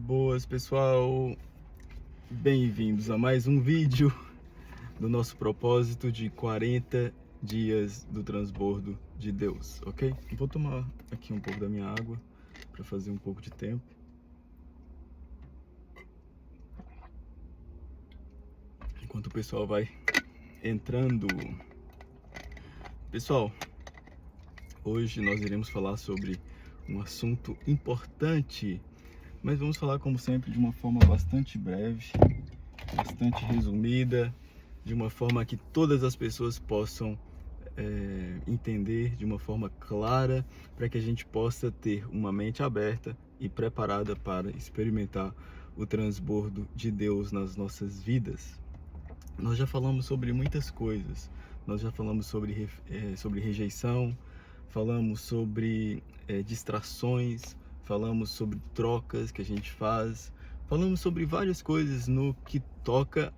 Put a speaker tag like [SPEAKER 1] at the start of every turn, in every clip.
[SPEAKER 1] Boas, pessoal, bem-vindos a mais um vídeo do nosso propósito de 40 dias do transbordo de Deus, ok? Vou tomar aqui um pouco da minha água para fazer um pouco de tempo. Enquanto o pessoal vai entrando. Pessoal, hoje nós iremos falar sobre um assunto importante, mas vamos falar, como sempre, de uma forma bastante breve, bastante resumida, de uma forma que todas as pessoas possam entender de uma forma clara, para que a gente possa ter uma mente aberta e preparada para experimentar o transbordo de Deus nas nossas vidas. Nós já falamos sobre muitas coisas. Nós já falamos sobre rejeição, falamos sobre distrações, falamos sobre trocas que a gente faz, falamos sobre várias coisas no que toca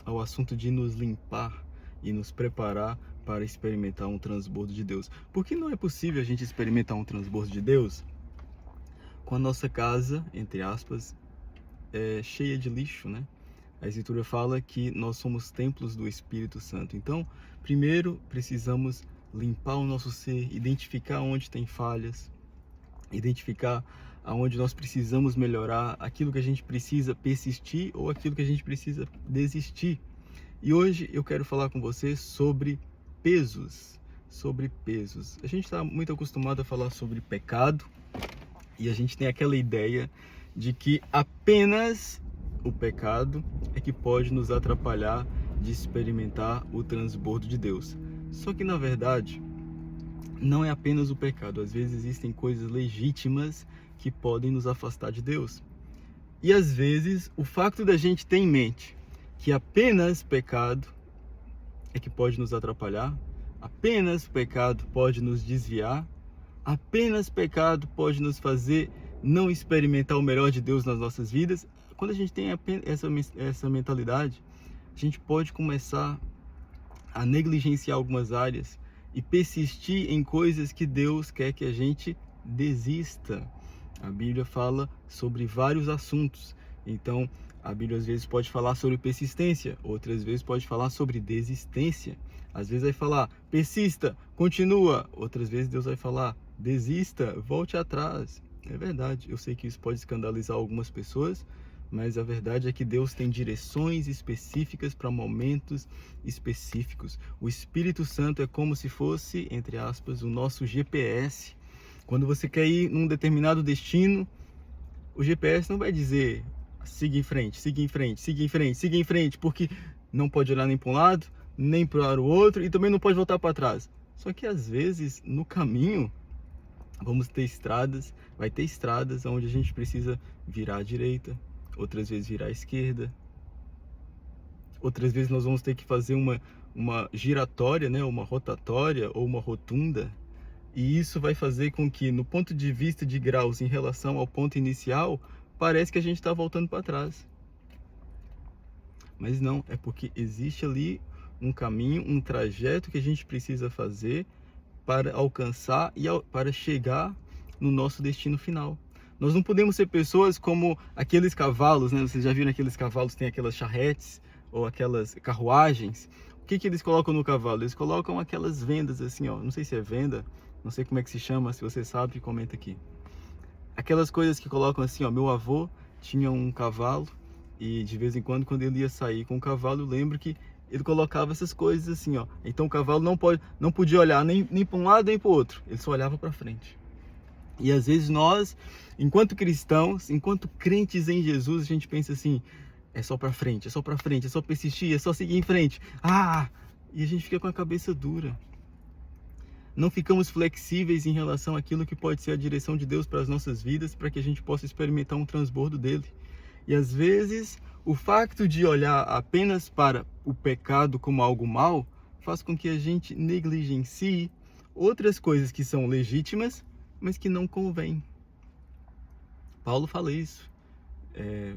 [SPEAKER 1] ao assunto de nos limpar e nos preparar para experimentar um transbordo de Deus. Porque não é possível a gente experimentar um transbordo de Deus com a nossa casa, entre aspas, cheia de lixo, né? A Escritura fala que nós somos templos do Espírito Santo. Então, primeiro precisamos limpar o nosso ser, identificar onde tem falhas, identificar aonde nós precisamos melhorar, aquilo que a gente precisa persistir ou aquilo que a gente precisa desistir. E hoje eu quero falar com você sobre pesos. A gente está muito acostumado a falar sobre pecado e a gente tem aquela ideia de que apenas o pecado é que pode nos atrapalhar de experimentar o transbordo de Deus. Só que, na verdade, não é apenas o pecado. Às vezes existem coisas legítimas que podem nos afastar de Deus. E às vezes o facto da gente ter em mente que apenas pecado é que pode nos atrapalhar, apenas pecado pode nos desviar, apenas pecado pode nos fazer não experimentar o melhor de Deus nas nossas vidas. Quando a gente tem essa mentalidade, a gente pode começar a negligenciar algumas áreas e persistir em coisas que Deus quer que a gente desista. A Bíblia fala sobre vários assuntos. Então, a Bíblia às vezes pode falar sobre persistência, outras vezes pode falar sobre desistência. Às vezes vai falar, persista, continua. Outras vezes Deus vai falar, desista, volte atrás. É verdade, eu sei que isso pode escandalizar algumas pessoas, mas a verdade é que Deus tem direções específicas para momentos específicos. O Espírito Santo é como se fosse, entre aspas, o nosso GPS. Quando você quer ir num determinado destino, o GPS não vai dizer siga em frente, siga em frente, siga em frente, siga em frente, porque não pode olhar nem para um lado, nem para o outro e também não pode voltar para trás. Só que às vezes, no caminho, vai ter estradas onde a gente precisa virar à direita, outras vezes virar à esquerda, outras vezes nós vamos ter que fazer uma giratória, né, uma rotatória ou uma rotunda, e isso vai fazer com que, no ponto de vista de graus em relação ao ponto inicial, parece que a gente está voltando para trás. Mas não, é porque existe ali um caminho, um trajeto que a gente precisa fazer para alcançar e para chegar no nosso destino final. Nós não podemos ser pessoas como aqueles cavalos, né? Vocês já viram aqueles cavalos, tem aquelas charretes ou aquelas carruagens. O que eles colocam no cavalo? Eles colocam aquelas vendas assim, ó. Não sei se é venda, não sei como é que se chama. Se você sabe, comenta aqui. Aquelas coisas que colocam assim, ó. Meu avô tinha um cavalo e de vez em quando ele ia sair com o cavalo, eu lembro que ele colocava essas coisas assim, ó. Então o cavalo não podia olhar nem para um lado nem para o outro. Ele só olhava para frente. E às vezes nós, enquanto cristãos, enquanto crentes em Jesus, a gente pensa assim, é só para frente, é só para frente, é só persistir, é só seguir em frente. E a gente fica com a cabeça dura. Não ficamos flexíveis em relação àquilo que pode ser a direção de Deus para as nossas vidas, para que a gente possa experimentar um transbordo dele. E às vezes, o facto de olhar apenas para o pecado como algo mal, faz com que a gente negligencie outras coisas que são legítimas, mas que não convém. Paulo fala isso.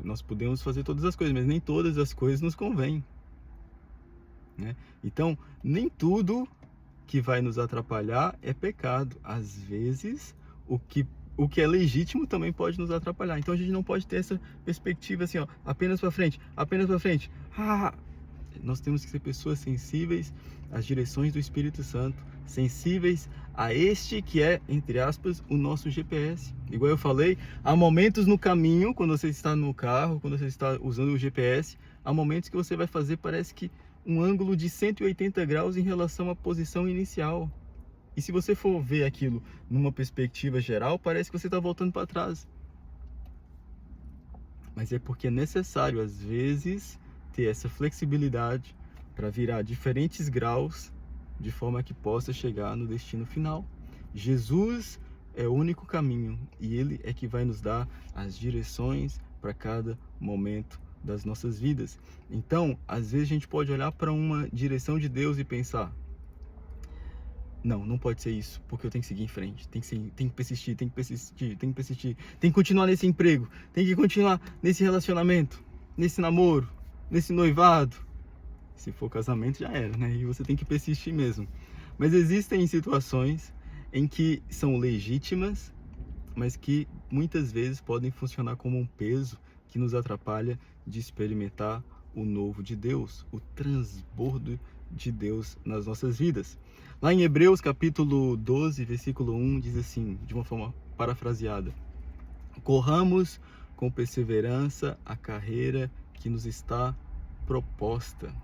[SPEAKER 1] Nós podemos fazer todas as coisas, mas nem todas as coisas nos convêm, né? Então, nem tudo que vai nos atrapalhar é pecado. Às vezes, o que o que é legítimo também pode nos atrapalhar. Então a gente não pode ter essa perspectiva assim, ó, apenas para frente, apenas para frente. Nós temos que ser pessoas sensíveis às direções do Espírito Santo, sensíveis a este que é, entre aspas, o nosso GPS. Igual eu falei, há momentos no caminho, quando você está no carro, quando você está usando o GPS, há momentos que você vai fazer, parece que um ângulo de 180 graus em relação à posição inicial. E se você for ver aquilo numa perspectiva geral, parece que você está voltando para trás. Mas é porque é necessário, às vezes, ter essa flexibilidade para virar diferentes graus, de forma que possa chegar no destino final. Jesus é o único caminho e Ele é que vai nos dar as direções para cada momento das nossas vidas. Então, às vezes a gente pode olhar para uma direção de Deus e pensar: não pode ser isso, porque eu tenho que seguir em frente, tem que persistir, tem que continuar nesse emprego, tem que continuar nesse relacionamento, nesse namoro, nesse noivado. Se for casamento já era, né? E você tem que persistir mesmo. Mas existem situações em que são legítimas, mas que muitas vezes podem funcionar como um peso que nos atrapalha de experimentar o novo de Deus, o transbordo de Deus nas nossas vidas. Lá em Hebreus capítulo 12, versículo 1, diz assim, de uma forma parafraseada: corramos com perseverança a carreira que nos está proposta,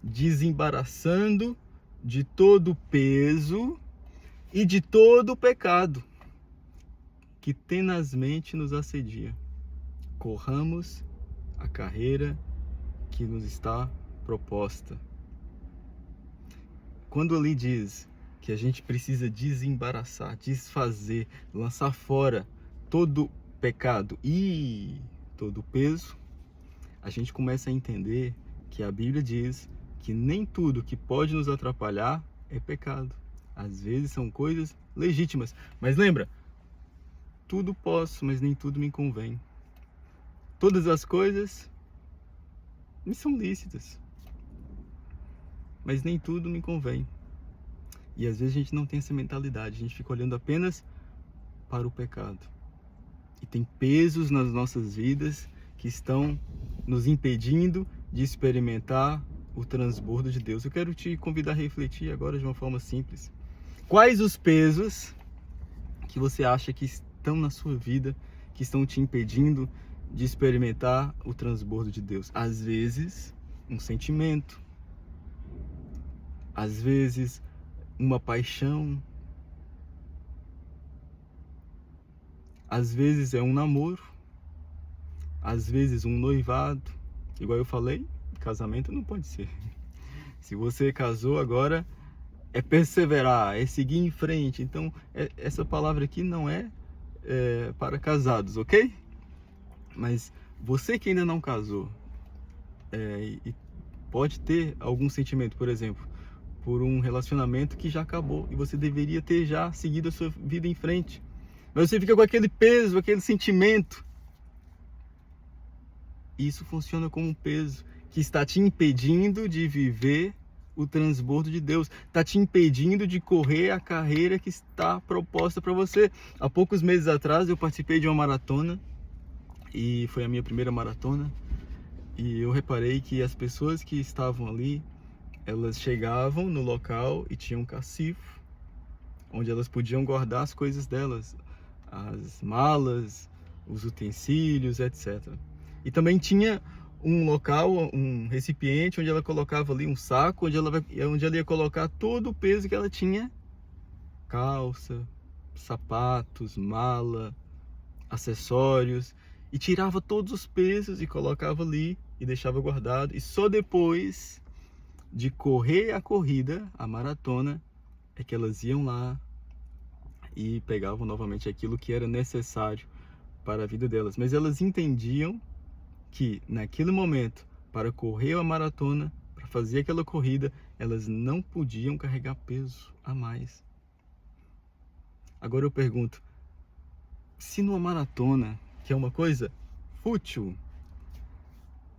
[SPEAKER 1] desembaraçando de todo o peso e de todo o pecado que tenazmente nos assedia. Corramos a carreira que nos está proposta. Quando ali diz que a gente precisa desembaraçar, desfazer, lançar fora todo pecado e todo peso, a gente começa a entender que a Bíblia diz que nem tudo que pode nos atrapalhar é pecado. Às vezes são coisas legítimas. Mas lembra, tudo posso, mas nem tudo me convém. Todas as coisas me são lícitas, mas nem tudo me convém. E às vezes a gente não tem essa mentalidade, a gente fica olhando apenas para o pecado. E tem pesos nas nossas vidas que estão nos impedindo de experimentar o transbordo de Deus. Eu quero te convidar a refletir agora de uma forma simples. Quais os pesos que você acha que estão na sua vida, que estão te impedindo de experimentar o transbordo de Deus? Às vezes, um sentimento. Às vezes, uma paixão. Às vezes é um namoro. Às vezes um noivado. Igual eu falei, casamento não pode ser. Se você casou agora, é perseverar, é seguir em frente. Então, essa palavra aqui não é para casados, ok? Mas você que ainda não casou e pode ter algum sentimento, por exemplo, por um relacionamento que já acabou e você deveria ter já seguido a sua vida em frente. Mas você fica com aquele peso, aquele sentimento. Isso funciona como um peso que está te impedindo de viver o transbordo de Deus. Está te impedindo de correr a carreira que está proposta para você. Há poucos meses atrás eu participei de uma maratona. E foi a minha primeira maratona. E eu reparei que as pessoas que estavam ali, elas chegavam no local e tinham um cacifo, onde elas podiam guardar as coisas delas. As malas, os utensílios, etc. E também tinha um local, um recipiente, onde ela colocava ali um saco, onde ela ia colocar todo o peso que ela tinha. Calça, sapatos, mala, acessórios. E tirava todos os pesos e colocava ali e deixava guardado. E só depois de correr a corrida, a maratona, é que elas iam lá e pegavam novamente aquilo que era necessário para a vida delas. Mas elas entendiam que naquele momento, para correr a maratona, para fazer aquela corrida, elas não podiam carregar peso a mais. Agora eu pergunto, se numa maratona, que é uma coisa fútil,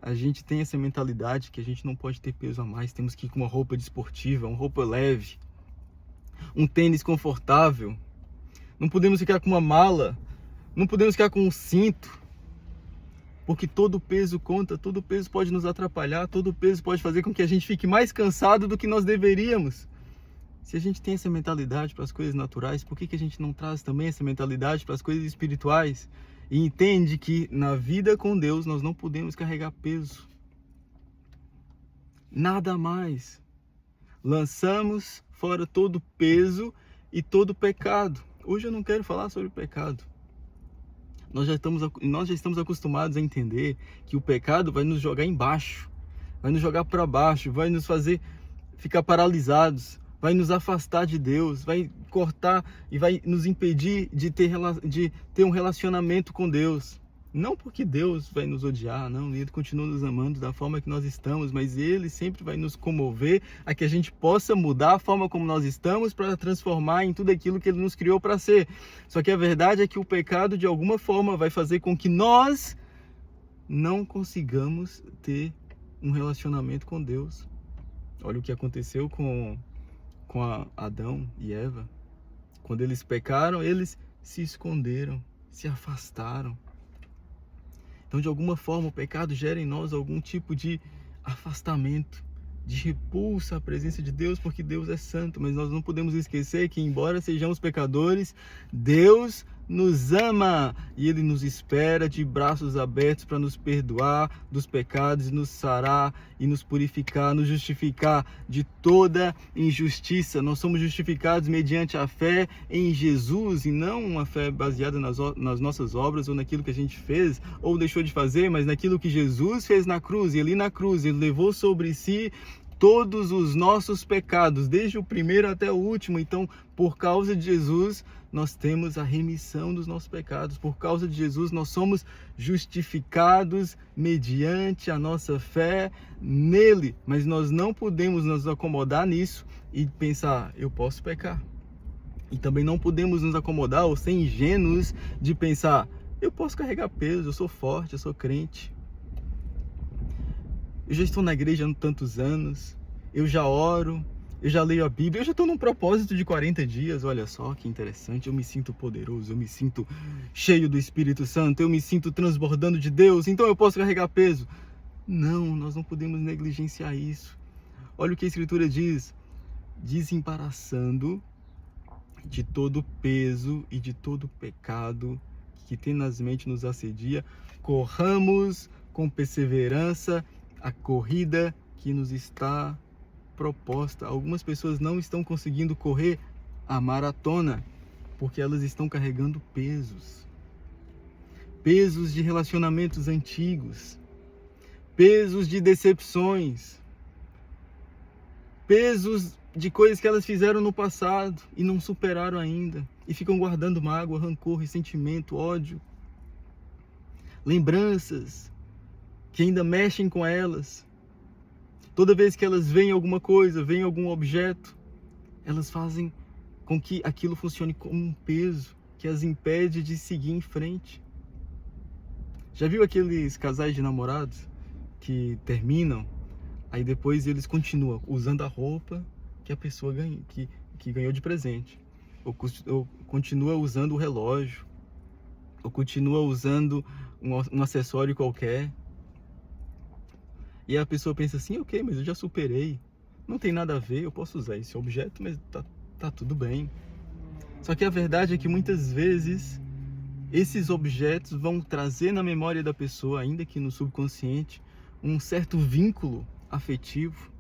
[SPEAKER 1] a gente tem essa mentalidade que a gente não pode ter peso a mais, temos que ir com uma roupa desportiva, uma roupa leve, um tênis confortável. não podemos ficar com uma mala, não podemos ficar com um cinto, porque todo peso conta, todo peso pode nos atrapalhar, todo peso pode fazer com que a gente fique mais cansado do que nós deveríamos. Se a gente tem essa mentalidade para as coisas naturais, por que a gente não traz também essa mentalidade para as coisas espirituais? E entende que na vida com Deus nós não podemos carregar peso. Nada mais. Lançamos fora todo peso e todo pecado. Hoje eu não quero falar sobre pecado. Nós já estamos acostumados a entender que o pecado vai nos jogar embaixo, vai nos jogar para baixo, vai nos fazer ficar paralisados, vai nos afastar de Deus, vai cortar e vai nos impedir de ter um relacionamento com Deus. Não porque Deus vai nos odiar, não, Ele continua nos amando da forma que nós estamos, mas Ele sempre vai nos comover a que a gente possa mudar a forma como nós estamos para transformar em tudo aquilo que Ele nos criou para ser. Só que a verdade é que o pecado, de alguma forma, vai fazer com que nós não consigamos ter um relacionamento com Deus. Olha o que aconteceu com Adão e Eva. Quando eles pecaram, eles se esconderam, se afastaram. Então, de alguma forma, o pecado gera em nós algum tipo de afastamento, de repulsa à presença de Deus, porque Deus é santo. Mas nós não podemos esquecer que, embora sejamos pecadores, Deus nos ama e Ele nos espera de braços abertos para nos perdoar dos pecados, nos sarar e nos purificar, nos justificar de toda injustiça. Nós somos justificados mediante a fé em Jesus e não uma fé baseada nas nossas obras ou naquilo que a gente fez ou deixou de fazer, mas naquilo que Jesus fez na cruz. E ali na cruz Ele levou sobre si todos os nossos pecados, desde o primeiro até o último. Então, por causa de Jesus, nós temos a remissão dos nossos pecados. Por causa de Jesus, nós somos justificados mediante a nossa fé nele. Mas nós não podemos nos acomodar nisso e pensar, eu posso pecar. E também não podemos nos acomodar ou ser ingênuos de pensar, eu posso carregar peso, eu sou forte, eu sou crente. Eu já estou na igreja há tantos anos, eu já oro, eu já leio a Bíblia, eu já estou num propósito de 40 dias, olha só que interessante, eu me sinto poderoso, eu me sinto cheio do Espírito Santo, eu me sinto transbordando de Deus, então eu posso carregar peso. Não, nós não podemos negligenciar isso. Olha o que a Escritura diz, desembaraçando de todo peso e de todo pecado que tenazmente nos assedia, corramos com perseverança a corrida que nos está proposta. Algumas pessoas não estão conseguindo correr a maratona porque elas estão carregando pesos de relacionamentos antigos, pesos de decepções, pesos de coisas que elas fizeram no passado e não superaram ainda, e ficam guardando mágoa, rancor, ressentimento, ódio, lembranças que ainda mexem com elas. Toda vez que elas veem alguma coisa, veem algum objeto, elas fazem com que aquilo funcione como um peso que as impede de seguir em frente. Já viu aqueles casais de namorados que terminam, aí depois eles continuam usando a roupa que a pessoa que ganhou de presente, ou continua usando o relógio, ou continua usando um acessório qualquer. E a pessoa pensa assim, ok, mas eu já superei, não tem nada a ver, eu posso usar esse objeto, mas tá tudo bem. Só que a verdade é que muitas vezes esses objetos vão trazer na memória da pessoa, ainda que no subconsciente, um certo vínculo afetivo,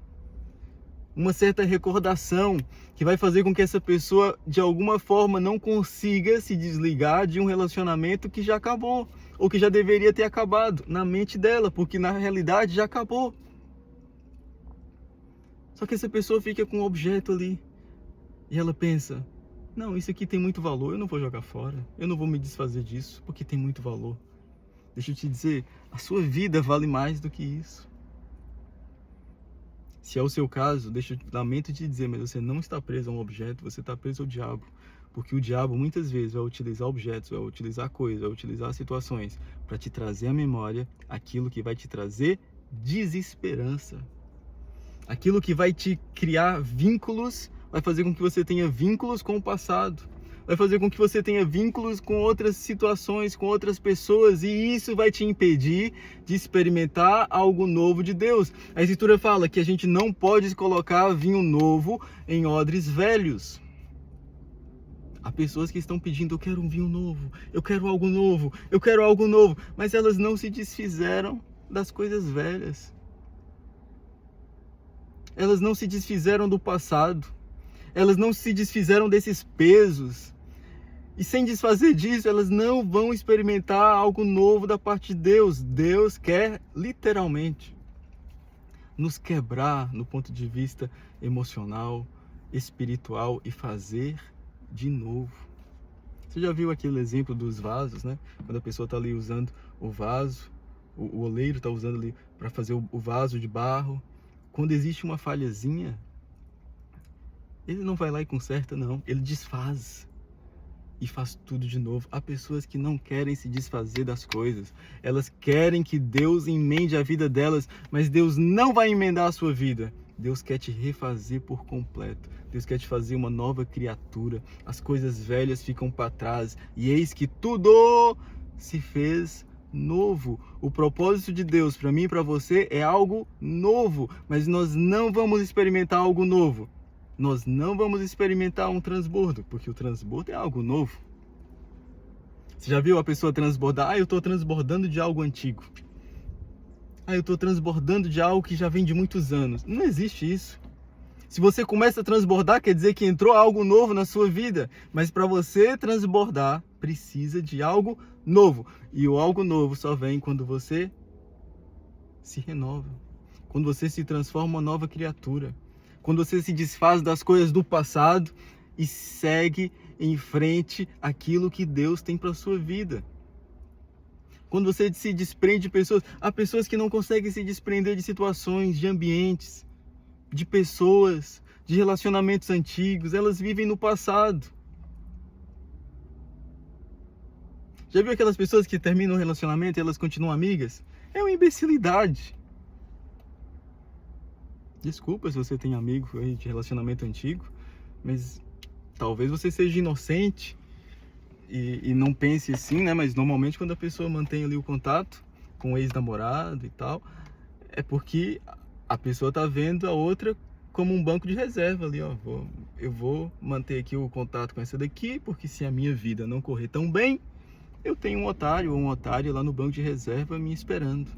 [SPEAKER 1] uma certa recordação que vai fazer com que essa pessoa, de alguma forma, não consiga se desligar de um relacionamento que já acabou, ou que já deveria ter acabado na mente dela, porque na realidade já acabou. Só que essa pessoa fica com um objeto ali e ela pensa, não, isso aqui tem muito valor, eu não vou jogar fora, eu não vou me desfazer disso, porque tem muito valor. Deixa eu te dizer, a sua vida vale mais do que isso. Se é o seu caso, lamento te dizer, mas você não está preso a um objeto, você está preso ao diabo. Porque o diabo muitas vezes vai utilizar objetos, vai utilizar coisas, vai utilizar situações para te trazer à memória aquilo que vai te trazer desesperança. Aquilo que vai te criar vínculos, vai fazer com que você tenha vínculos com o passado. vai fazer com que você tenha vínculos com outras situações, com outras pessoas, e isso vai te impedir de experimentar algo novo de Deus. A Escritura fala que a gente não pode colocar vinho novo em odres velhos. Há pessoas que estão pedindo: eu quero um vinho novo, eu quero algo novo, eu quero algo novo, mas elas não se desfizeram das coisas velhas. Elas não se desfizeram do passado. Elas não se desfizeram desses pesos. E sem desfazer disso, elas não vão experimentar algo novo da parte de Deus. Deus quer, literalmente, nos quebrar no ponto de vista emocional, espiritual e fazer de novo. Você já viu aquele exemplo dos vasos, né? Quando a pessoa está ali usando o vaso, o oleiro está usando ali para fazer o vaso de barro. Quando existe uma falhazinha, ele não vai lá e conserta, não. Ele desfaz e faz tudo de novo. Há pessoas que não querem se desfazer das coisas. Elas querem que Deus emende a vida delas, mas Deus não vai emendar a sua vida. Deus quer te refazer por completo. Deus quer te fazer uma nova criatura. As coisas velhas ficam para trás e eis que tudo se fez novo. O propósito de Deus para mim e para você é algo novo, mas nós não vamos experimentar algo novo. Nós não vamos experimentar um transbordo, porque o transbordo é algo novo. Você já viu a pessoa transbordar? Eu estou transbordando de algo antigo. Eu estou transbordando de algo que já vem de muitos anos. Não existe isso. Se você começa a transbordar, quer dizer que entrou algo novo na sua vida. Mas para você transbordar, precisa de algo novo. E o algo novo só vem quando você se renova. Quando você se transforma uma nova criatura. Quando você se desfaz das coisas do passado e segue em frente aquilo que Deus tem para a sua vida. Quando você se desprende de pessoas. Há pessoas que não conseguem se desprender de situações, de ambientes, de pessoas, de relacionamentos antigos. Elas vivem no passado. Já viu aquelas pessoas que terminam um relacionamento e elas continuam amigas? É uma imbecilidade. Desculpa se você tem amigo aí de relacionamento antigo, mas talvez você seja inocente e não pense assim, né? Mas normalmente quando a pessoa mantém ali o contato com o ex-namorado e tal, é porque a pessoa tá vendo a outra como um banco de reserva ali, ó. Eu vou manter aqui o contato com essa daqui, porque se a minha vida não correr tão bem, eu tenho um otário ou uma otária lá no banco de reserva me esperando.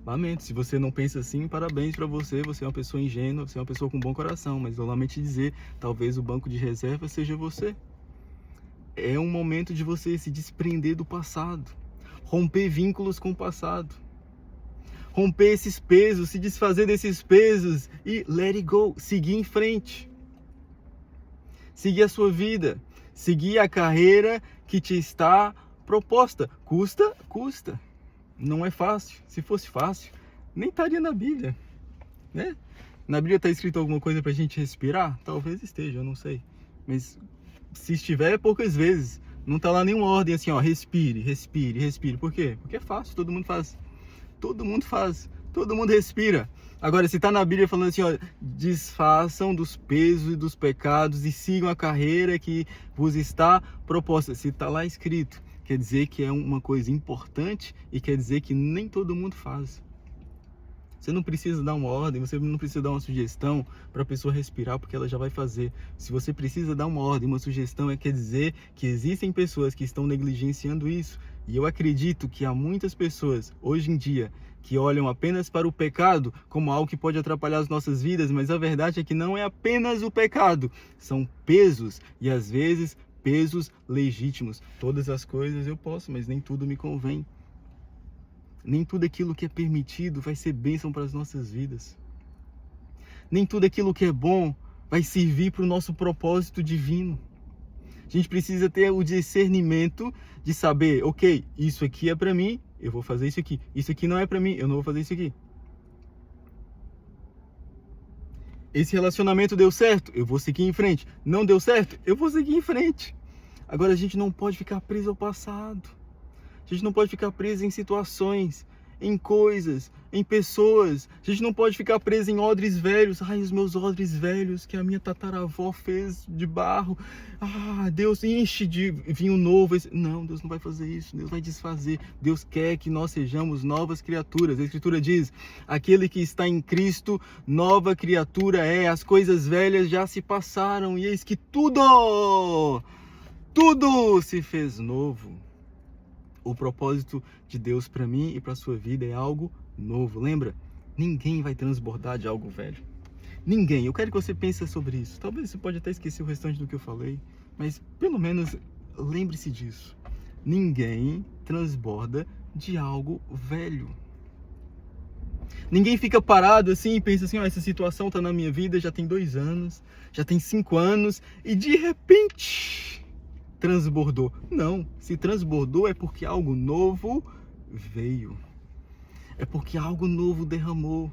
[SPEAKER 1] Lamento, se você não pensa assim, parabéns para você, você é uma pessoa ingênua, você é uma pessoa com bom coração, mas eu lamento te dizer, talvez o banco de reserva seja você. É um momento de você se desprender do passado, romper vínculos com o passado, romper esses pesos, se desfazer desses pesos e let it go, seguir em frente, seguir a sua vida, seguir a carreira que te está proposta. Custa. Não é fácil. Se fosse fácil, nem estaria na Bíblia, né? Na Bíblia está escrito alguma coisa para a gente respirar? Talvez esteja, eu não sei. Mas se estiver, é poucas vezes. Não está lá nenhuma ordem assim, ó, respire. Por quê? Porque é fácil, todo mundo faz. Todo mundo respira. Agora, se está na Bíblia falando assim, ó, desfaçam dos pesos e dos pecados e sigam a carreira que vos está proposta. Se está lá escrito, quer dizer que é uma coisa importante e quer dizer que nem todo mundo faz. Você não precisa dar uma ordem, você não precisa dar uma sugestão para a pessoa respirar, porque ela já vai fazer. Se você precisa dar uma ordem, uma sugestão, quer dizer que existem pessoas que estão negligenciando isso. E eu acredito que há muitas pessoas, hoje em dia, que olham apenas para o pecado como algo que pode atrapalhar as nossas vidas, mas a verdade é que não é apenas o pecado, são pesos e às vezes pesos legítimos. Todas as coisas eu posso, mas nem tudo me convém. Nem tudo aquilo que é permitido vai ser bênção para as nossas vidas. Nem tudo aquilo que é bom vai servir para o nosso propósito divino. A gente precisa ter o discernimento de saber, ok, isso aqui é para mim, eu vou fazer isso aqui. Isso aqui não é para mim, eu não vou fazer isso aqui. Esse relacionamento deu certo, eu vou seguir em frente. Não deu certo, eu vou seguir em frente. Agora a gente não pode ficar preso ao passado. A gente não pode ficar preso em situações, em coisas, em pessoas. A gente não pode ficar preso em odres velhos. Ai, os meus odres velhos que a minha tataravó fez de barro. Ah, Deus enche de vinho novo. Não, Deus não vai fazer isso. Deus vai desfazer. Deus quer que nós sejamos novas criaturas. A Escritura diz: aquele que está em Cristo, nova criatura é. As coisas velhas já se passaram e eis que tudo se fez novo. O propósito de Deus para mim e para a sua vida é algo novo. Lembra? Ninguém vai transbordar de algo velho. Ninguém. Eu quero que você pense sobre isso. Talvez você pode até esquecer o restante do que eu falei, mas pelo menos lembre-se disso. Ninguém transborda de algo velho. Ninguém fica parado assim e pensa assim: essa situação está na minha vida já tem 2 anos, já tem 5 anos e de repente transbordou. Não, se transbordou é porque algo novo veio. É porque algo novo derramou.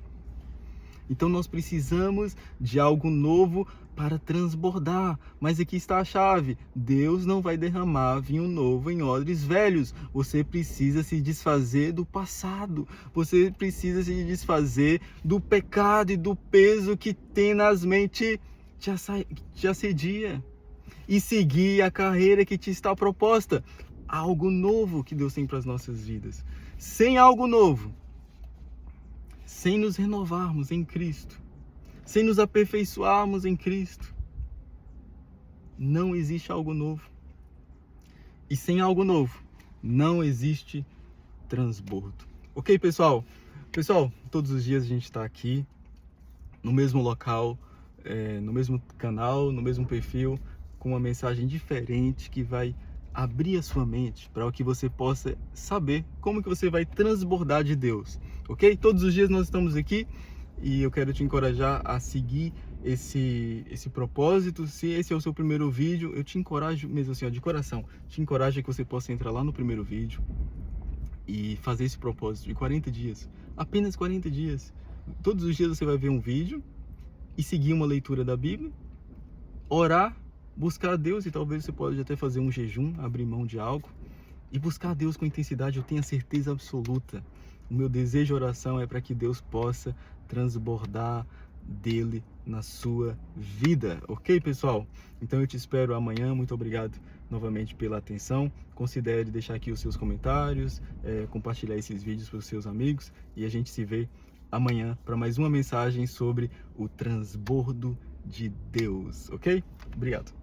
[SPEAKER 1] Então nós precisamos de algo novo para transbordar. Mas aqui está a chave: Deus não vai derramar vinho novo em odres velhos. Você precisa se desfazer do passado. Você precisa se desfazer do pecado e do peso que tenazmente te assedia. E seguir a carreira que te está proposta. Algo novo que Deus tem para as nossas vidas. Sem algo novo, sem nos renovarmos em Cristo, sem nos aperfeiçoarmos em Cristo, não existe algo novo. E sem algo novo, não existe transbordo. Ok, pessoal? Pessoal, todos os dias a gente está aqui, no mesmo local, no mesmo canal, no mesmo perfil, com uma mensagem diferente que vai abrir a sua mente para que você possa saber como que você vai transbordar de Deus, ok? Todos os dias nós estamos aqui e eu quero te encorajar a seguir esse propósito. Se esse é o seu primeiro vídeo, eu te encorajo mesmo assim, ó, de coração, te encorajo a que você possa entrar lá no primeiro vídeo e fazer esse propósito de 40 dias, apenas 40 dias. Todos os dias você vai ver um vídeo e seguir uma leitura da Bíblia, orar, buscar a Deus, e talvez você pode até fazer um jejum, abrir mão de algo e buscar a Deus com intensidade. Eu tenho a certeza absoluta, o meu desejo e oração é para que Deus possa transbordar dele na sua vida, ok, pessoal? Então eu te espero amanhã. Muito obrigado novamente pela atenção. Considere deixar aqui os seus comentários, compartilhar esses vídeos para os seus amigos, e a gente se vê amanhã para mais uma mensagem sobre o transbordo de Deus, ok? Obrigado.